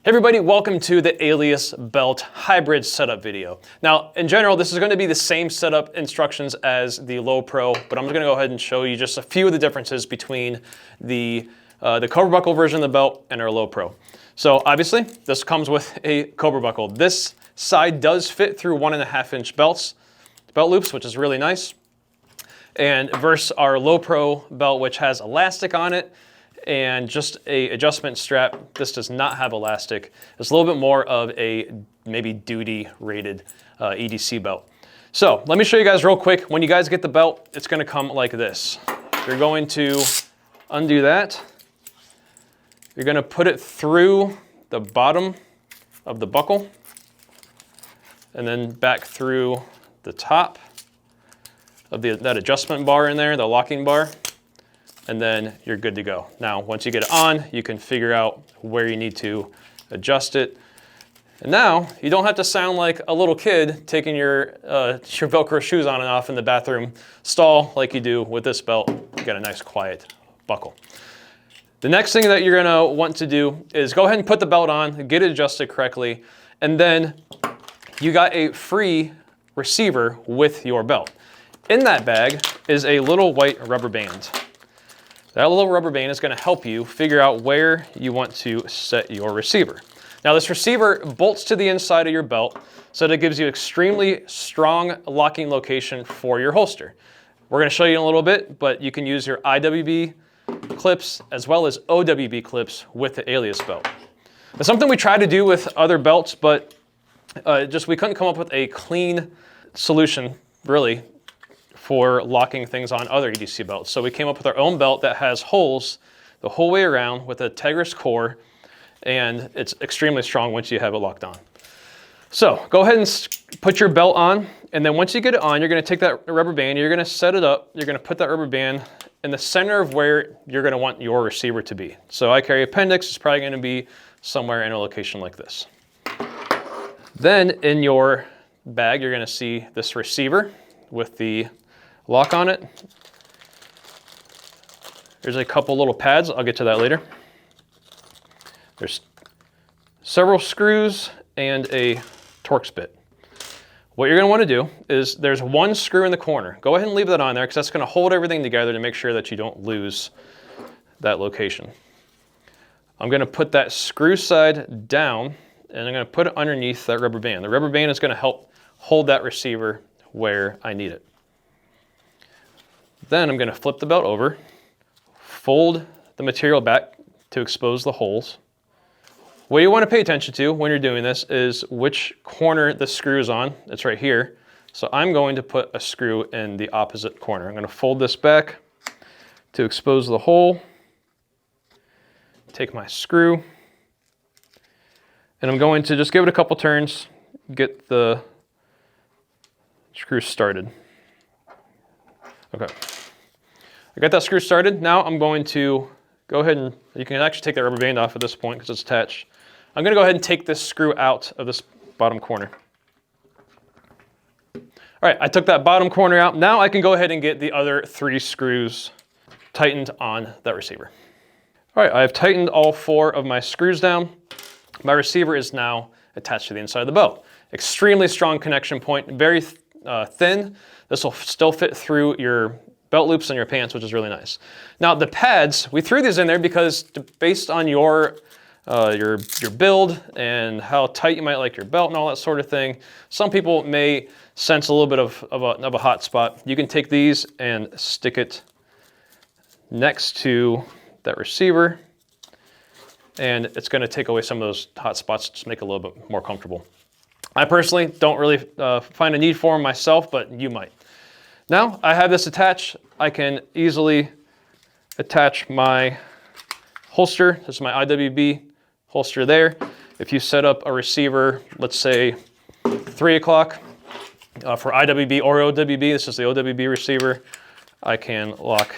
Hey everybody, welcome to the Alias Belt hybrid setup video. Now, in general, this is going to be the same setup instructions as the Low Pro, but I'm going to go ahead and show you just a few of the differences between the Cobra Buckle version of the belt and our Low Pro. So obviously, this comes with a Cobra Buckle. This side does fit through 1.5-inch belt loops, which is really nice. And versus our Low Pro belt, which has elastic on it, and just a adjustment strap. This does not have elastic. It's a little bit more of a maybe duty rated EDC belt. So let me show you guys real quick. When you guys get the belt, it's gonna come like this. You're going to undo that. You're gonna put it through the bottom of the buckle and then back through the top of that adjustment bar in there, the locking bar. And then you're good to go. Now, once you get it on, you can figure out where you need to adjust it. And now, you don't have to sound like a little kid taking your Velcro shoes on and off in the bathroom stall like you do with this belt. You got a nice quiet buckle. The next thing that you're gonna want to do is go ahead and put the belt on, get it adjusted correctly, and then you got a free receiver with your belt. In that bag is a little white rubber band. That little rubber band is going to help you figure out where you want to set your receiver. Now this receiver bolts to the inside of your belt, so that it gives you extremely strong locking location for your holster. We're going to show you in a little bit, but you can use your IWB clips as well as OWB clips with the Alias belt. It's something we tried to do with other belts, but we couldn't come up with a clean solution, really, for locking things on other EDC belts. So we came up with our own belt that has holes the whole way around with a Tegris core, and it's extremely strong once you have it locked on. So go ahead and put your belt on, and then once you get it on, you're gonna take that rubber band, you're gonna set it up, you're gonna put that rubber band in the center of where you're gonna want your receiver to be. So I carry appendix, it's probably gonna be somewhere in a location like this. Then in your bag, you're gonna see this receiver with the lock on it. There's a couple little pads, I'll get to that later. There's several screws and a Torx bit. What you're gonna wanna do is there's one screw in the corner. Go ahead and leave that on there because that's gonna hold everything together to make sure that you don't lose that location. I'm gonna put that screw side down and I'm gonna put it underneath that rubber band. The rubber band is gonna help hold that receiver where I need it. Then I'm going to flip the belt over, fold the material back to expose the holes. What you want to pay attention to when you're doing this is which corner the screw is on. It's right here. So I'm going to put a screw in the opposite corner. I'm going to fold this back to expose the hole. Take my screw, and I'm going to just give it a couple turns, get the screw started. Okay, I got that screw started. Now I'm going to go ahead and, you can actually take that rubber band off at this point because it's attached. I'm gonna go ahead and take this screw out of this bottom corner. All right, I took that bottom corner out. Now I can go ahead and get the other 3 screws tightened on that receiver. All right, I've tightened all 4 of my screws down. My receiver is now attached to the inside of the belt. Extremely strong connection point, very thin. This will still fit through your belt loops and your pants, which is really nice. Now the pads, we threw these in there because based on your build and how tight you might like your belt and all that sort of thing, some people may sense a little bit of a hot spot. You can take these and stick it next to that receiver, and it's going to take away some of those hot spots, just make it a little bit more comfortable. I personally don't really find a need for them myself, but you might. Now I have this attached. I can easily attach my holster. This is my IWB holster there. If you set up a receiver, let's say 3 o'clock for IWB or OWB, this is the OWB receiver, I can lock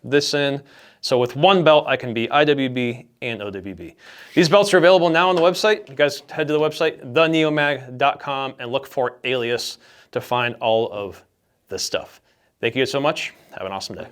this in. So with one belt, I can be IWB and OWB. These belts are available now on the website. You guys head to the website, theneomag.com, and look for Alias to find all of this stuff. Thank you so much. Have an awesome day.